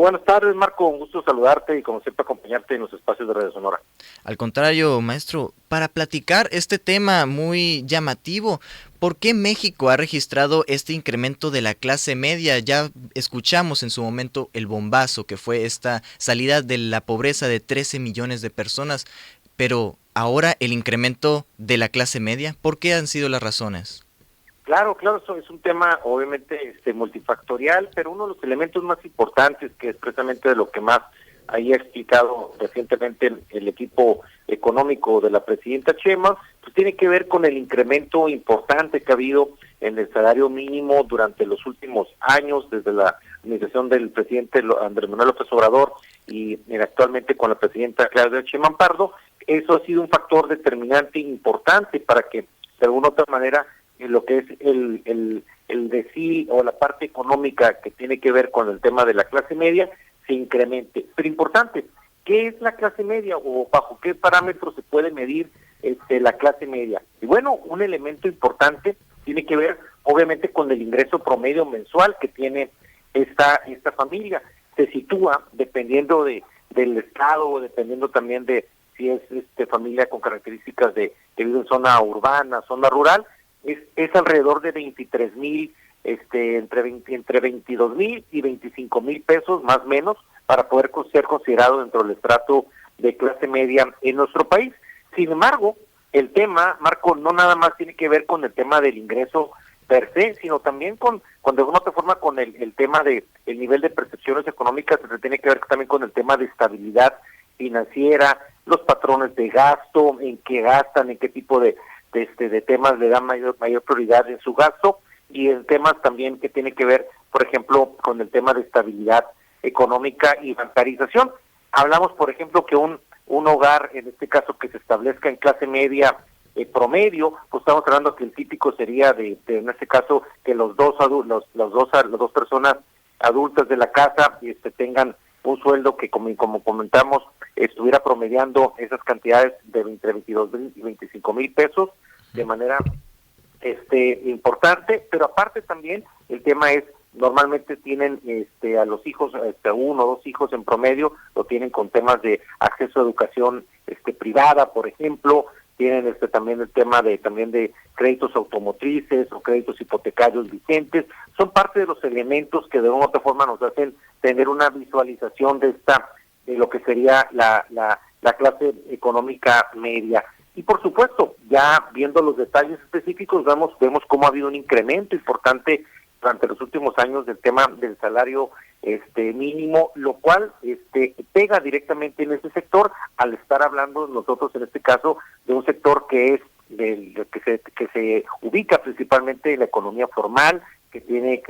buenas tardes, Marco. Un gusto saludarte y como siempre acompañarte en los espacios de Radio Sonora. Al contrario, maestro, para platicar este tema muy llamativo, ¿por qué México ha registrado este incremento de la clase media? Ya escuchamos en su momento el bombazo que fue esta salida de la pobreza de 13 millones de personas, pero ahora el incremento de la clase media, ¿por qué han sido las razones? Claro, eso es un tema obviamente multifactorial, pero uno de los elementos más importantes, que es precisamente de lo que más ahí ha explicado recientemente el equipo económico de la presidenta Chema, pues tiene que ver con el incremento importante que ha habido en el salario mínimo durante los últimos años, desde la administración del presidente Andrés Manuel López Obrador y actualmente con la presidenta Claudia Sheinbaum Pardo. Eso ha sido un factor determinante e importante para que de alguna otra manera lo que es el de sí o la parte económica que tiene que ver con el tema de la clase media se incremente. Pero importante, ¿qué es la clase media o bajo qué parámetros se puede medir la clase media? Y bueno, un elemento importante tiene que ver obviamente con el ingreso promedio mensual que tiene esta familia. Se sitúa dependiendo del estado o dependiendo también de si es familia con características de que vive en zona urbana, zona rural, es alrededor de 23,000, entre 22,000 y 25,000 pesos más o menos para poder ser considerado dentro del estrato de clase media en nuestro país. Sin embargo, el tema, Marco, no nada más tiene que ver con el tema del ingreso per se, sino también con de alguna otra forma con el tema de el nivel de percepciones económicas, que tiene que ver también con el tema de estabilidad financiera, los patrones de gasto, en qué gastan, en qué tipo de temas le dan mayor prioridad en su gasto, y en temas también que tiene que ver, por ejemplo, con el tema de estabilidad económica y bancarización. Hablamos, por ejemplo, que un hogar, en este caso, que se establezca en clase media promedio, pues estamos hablando que el típico sería en este caso, que las dos personas adultas de la casa tengan un sueldo que, como comentamos, estuviera promediando esas cantidades de entre 22,000 y 25,000 pesos de manera importante. Pero aparte también el tema es, normalmente tienen a los hijos, uno o dos hijos en promedio, lo tienen con temas de acceso a educación privada, por ejemplo. Tienen también el tema de créditos automotrices o créditos hipotecarios vigentes. Son parte de los elementos que de una u otra forma nos hacen tener una visualización de lo que sería la clase económica media. Y por supuesto, ya viendo los detalles específicos, vemos cómo ha habido un incremento importante durante los últimos años del tema del salario mínimo, lo cual pega directamente en ese sector, al estar hablando nosotros en este caso de un sector que es que se ubica principalmente en la economía formal, que tiene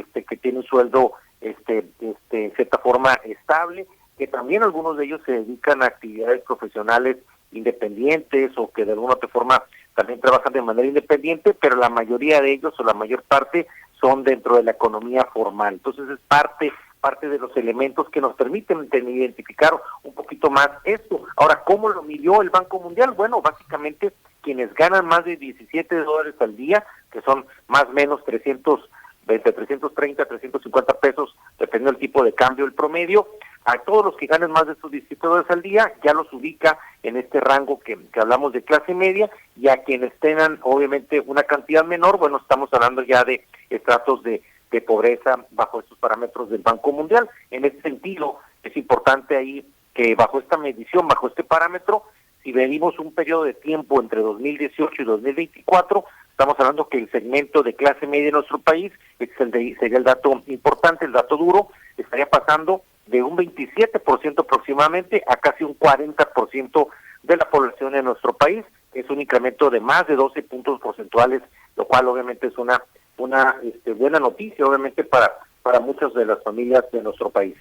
un sueldo en cierta forma estable, que también algunos de ellos se dedican a actividades profesionales independientes o que de alguna otra forma también trabajan de manera independiente, pero la mayoría de ellos o la mayor parte son dentro de la economía formal. Entonces es parte de los elementos que nos permiten identificar un poquito más esto. Ahora, ¿cómo lo midió el Banco Mundial? Bueno, básicamente quienes ganan más de $17 al día, que son más o menos 330 a 350 pesos, dependiendo del tipo de cambio, el promedio, a todos los que ganen más de esos $17 al día, ya los ubica en este rango que hablamos de clase media, y a quienes tengan obviamente una cantidad menor, bueno, estamos hablando ya de estratos de pobreza bajo estos parámetros del Banco Mundial. En ese sentido, es importante ahí que bajo esta medición, bajo este parámetro, si medimos un periodo de tiempo entre 2018 y 2024, estamos hablando que el segmento de clase media en nuestro país, sería el dato importante, el dato duro, estaría pasando de un 27% aproximadamente a casi un 40% de la población de nuestro país. Es un incremento de más de 12 puntos porcentuales, lo cual obviamente es una buena noticia, obviamente, para muchas de las familias de nuestro país.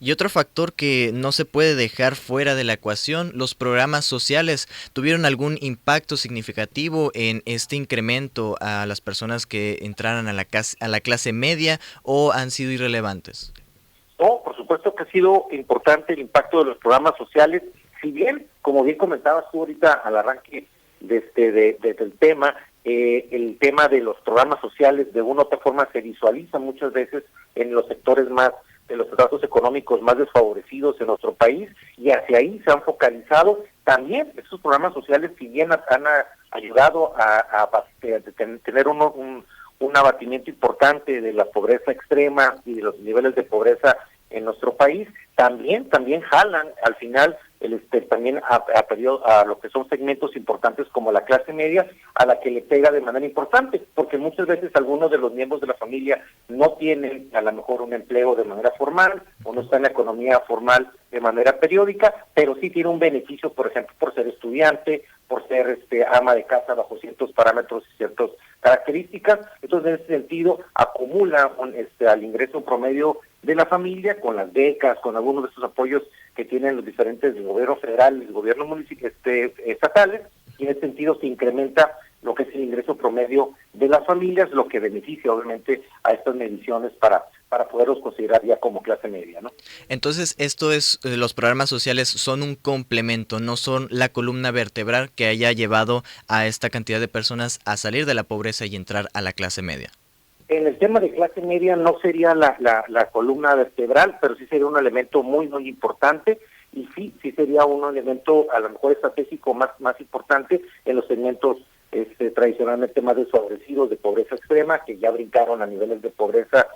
Y otro factor que no se puede dejar fuera de la ecuación, los programas sociales, ¿tuvieron algún impacto significativo en este incremento a las personas que entraran a la clase media, o han sido irrelevantes? No, por supuesto que ha sido importante el impacto de los programas sociales, si bien, como bien comentabas tú ahorita al arranque del tema, el tema de los programas sociales de una u otra forma se visualiza muchas veces en los sectores más de los estratos económicos más desfavorecidos en nuestro país, y hacia ahí se han focalizado también estos programas sociales, si bien han ayudado a tener un abatimiento importante de la pobreza extrema y de los niveles de pobreza en nuestro país, también jalan al final también a lo que son segmentos importantes como la clase media, a la que le pega de manera importante, porque muchas veces algunos de los miembros de la familia no tienen a lo mejor un empleo de manera formal o no están en la economía formal de manera periódica, pero sí tiene un beneficio, por ejemplo, por ser estudiante, por ser ama de casa bajo ciertos parámetros y ciertas características. Entonces, en ese sentido, acumula al ingreso promedio de la familia con las becas, con algunos de estos apoyos que tienen los diferentes gobiernos federales, gobiernos estatales, y en ese sentido se incrementa lo que es el ingreso promedio de las familias, lo que beneficia obviamente a estas mediciones para poderlos considerar ya como clase media, ¿no? Entonces, los programas sociales son un complemento, no son la columna vertebral que haya llevado a esta cantidad de personas a salir de la pobreza y entrar a la clase media. En el tema de clase media no sería la columna vertebral, pero sí sería un elemento muy, muy importante, y sí sería un elemento a lo mejor estratégico más importante en los segmentos tradicionalmente más desfavorecidos de pobreza extrema, que ya brincaron a niveles de pobreza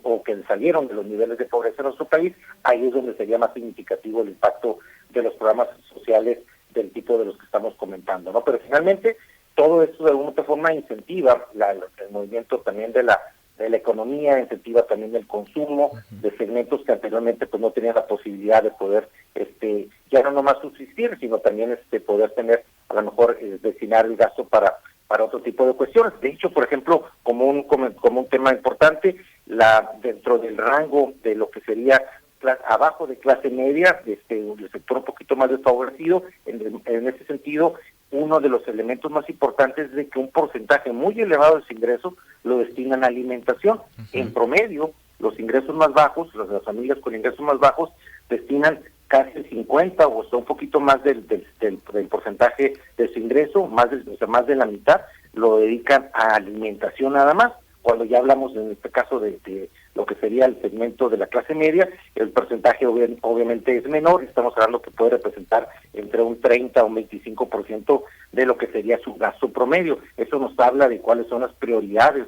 o que salieron de los niveles de pobreza en nuestro país. Ahí es donde sería más significativo el impacto de los programas sociales del tipo de los que estamos comentando, ¿no? Pero finalmente todo esto de alguna otra forma incentiva el movimiento también de la economía, incentiva también el consumo de segmentos que anteriormente pues no tenían la posibilidad de poder ya no nomás subsistir, sino también poder tener a lo mejor destinar el gasto para otro tipo de cuestiones. De hecho, por ejemplo, como un tema importante, dentro del rango de lo que sería abajo de clase media, el sector un poquito más desfavorecido, en ese sentido, uno de los elementos más importantes es de que un porcentaje muy elevado de ese ingreso lo destinan a alimentación. En promedio, los ingresos más bajos, las familias con ingresos más bajos, destinan casi el 50 o hasta un poquito más del porcentaje de su ingreso, más de la mitad, lo dedican a alimentación nada más. Cuando ya hablamos en este caso de lo que sería el segmento de la clase media, el porcentaje obviamente es menor, estamos hablando que puede representar entre un 30 o un 25% de lo que sería su gasto promedio. Eso nos habla de cuáles son las prioridades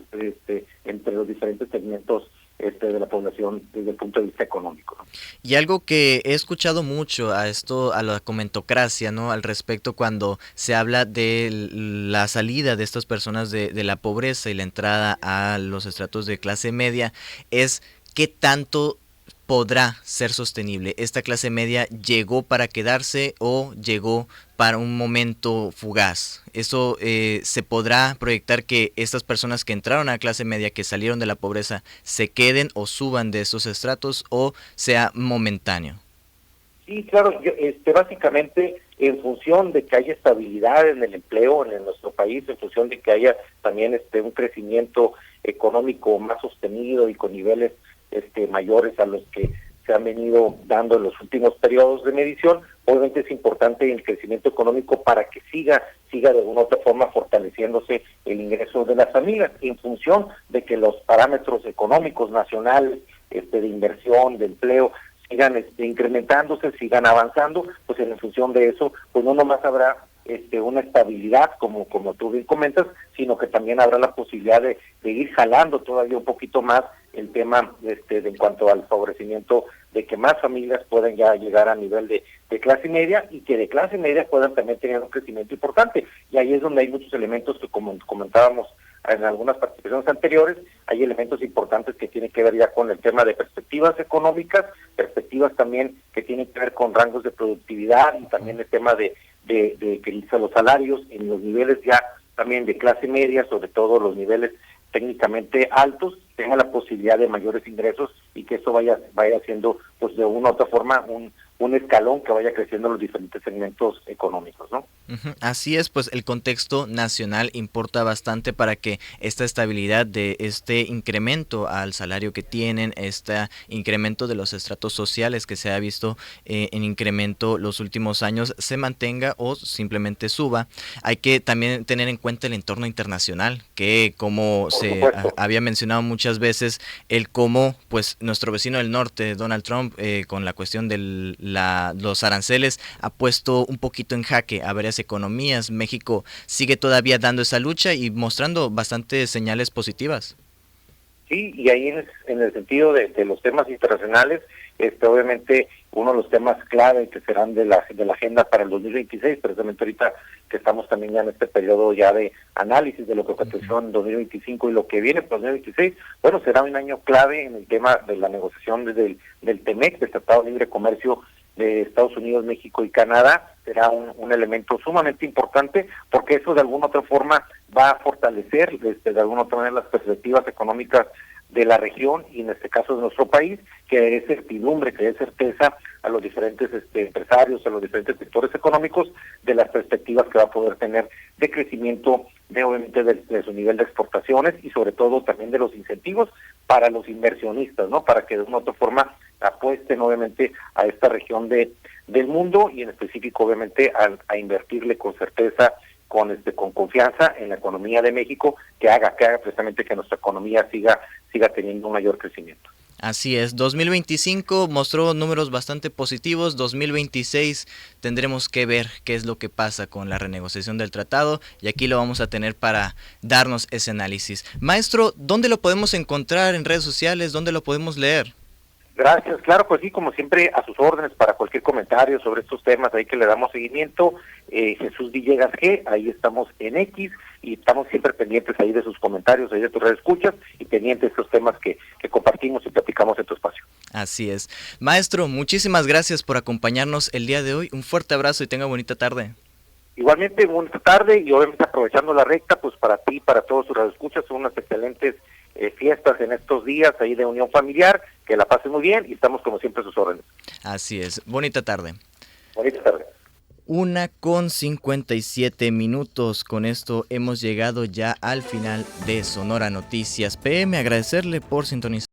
entre los diferentes segmentos de la población desde el punto de vista económico, ¿no? Y algo que he escuchado mucho a la comentocracia, ¿no? Al respecto, cuando se habla de la salida de estas personas de la pobreza y la entrada a los estratos de clase media, es qué tanto podrá ser sostenible. ¿Esta clase media llegó para quedarse o llegó para un momento fugaz? ¿Eso se podrá proyectar que estas personas que entraron a la clase media, que salieron de la pobreza, se queden o suban de esos estratos o sea momentáneo? Sí, claro, básicamente en función de que haya estabilidad en el empleo en nuestro país, en función de que haya también un crecimiento económico más sostenido y con niveles mayores a los que se han venido dando en los últimos periodos de medición, obviamente es importante el crecimiento económico para que siga de alguna u otra forma fortaleciéndose el ingreso de las familias, en función de que los parámetros económicos nacionales de inversión, de empleo, sigan incrementándose, sigan avanzando, pues en función de eso, pues no nomás habrá una estabilidad, como tú bien comentas, sino que también habrá la posibilidad de ir jalando todavía un poquito más el tema en cuanto al favorecimiento de que más familias puedan ya llegar a nivel de clase media, y que de clase media puedan también tener un crecimiento importante. Y ahí es donde hay muchos elementos que, como comentábamos en algunas participaciones anteriores, hay elementos importantes que tienen que ver ya con el tema de perspectivas económicas, perspectivas también que tienen que ver con rangos de productividad, y también el tema de que los salarios en los niveles ya también de clase media, sobre todo los niveles técnicamente altos, tengan la posibilidad de mayores ingresos, y que eso vaya siendo pues de una u otra forma un escalón que vaya creciendo en los diferentes segmentos económicos, ¿no? Así es, pues el contexto nacional importa bastante para que esta estabilidad de este incremento al salario que tienen, este incremento de los estratos sociales que se ha visto en incremento los últimos años, se mantenga o simplemente suba. Hay que también tener en cuenta el entorno internacional, que como se había mencionado muchas veces, el cómo pues nuestro vecino del norte, Donald Trump, con la cuestión de los aranceles, ha puesto un poquito en jaque a varias economías. México sigue todavía dando esa lucha y mostrando bastantes señales positivas. Sí, y ahí en el sentido de los temas internacionales, obviamente uno de los temas clave que serán de la agenda para el 2026, precisamente ahorita que estamos también ya en este periodo ya de análisis de lo que aconteció en 2025 y lo que viene para 2026, bueno, será un año clave en el tema de la negociación del TEMEC, del Tratado de Libre Comercio de Estados Unidos, México y Canadá. Será un elemento sumamente importante porque eso de alguna otra forma va a fortalecer de alguna otra manera las perspectivas económicas de la región y en este caso de nuestro país, que dé certidumbre, que dé certeza a los diferentes empresarios, a los diferentes sectores económicos de las perspectivas que va a poder tener de crecimiento, obviamente de su nivel de exportaciones y sobre todo también de los incentivos para los inversionistas, ¿no? Para que de una u otra forma apuesten obviamente a esta región del mundo y en específico obviamente a invertirle con certeza, con confianza en la economía de México, que haga precisamente que nuestra economía siga teniendo un mayor crecimiento. Así es, 2025 mostró números bastante positivos, 2026 tendremos que ver qué es lo que pasa con la renegociación del tratado y aquí lo vamos a tener para darnos ese análisis. Maestro, ¿dónde lo podemos encontrar en redes sociales? ¿Dónde lo podemos leer? Gracias, claro, pues sí, como siempre, a sus órdenes para cualquier comentario sobre estos temas, ahí que le damos seguimiento, Jesús Villegas G, ahí estamos en X, y estamos siempre pendientes ahí de sus comentarios, ahí de tus redes escuchas, y pendientes de estos temas que compartimos y platicamos en tu espacio. Así es. Maestro, muchísimas gracias por acompañarnos el día de hoy, un fuerte abrazo y tenga bonita tarde. Igualmente, buena tarde, y obviamente aprovechando la recta, pues para ti, para todos sus radioescuchas, son unas excelentes fiestas en estos días ahí de unión familiar, que la pasen muy bien y estamos como siempre a sus órdenes. Así es, bonita tarde. Bonita tarde. 1:57. Con esto hemos llegado ya al final de Sonora Noticias PM. Agradecerle por sintonizar.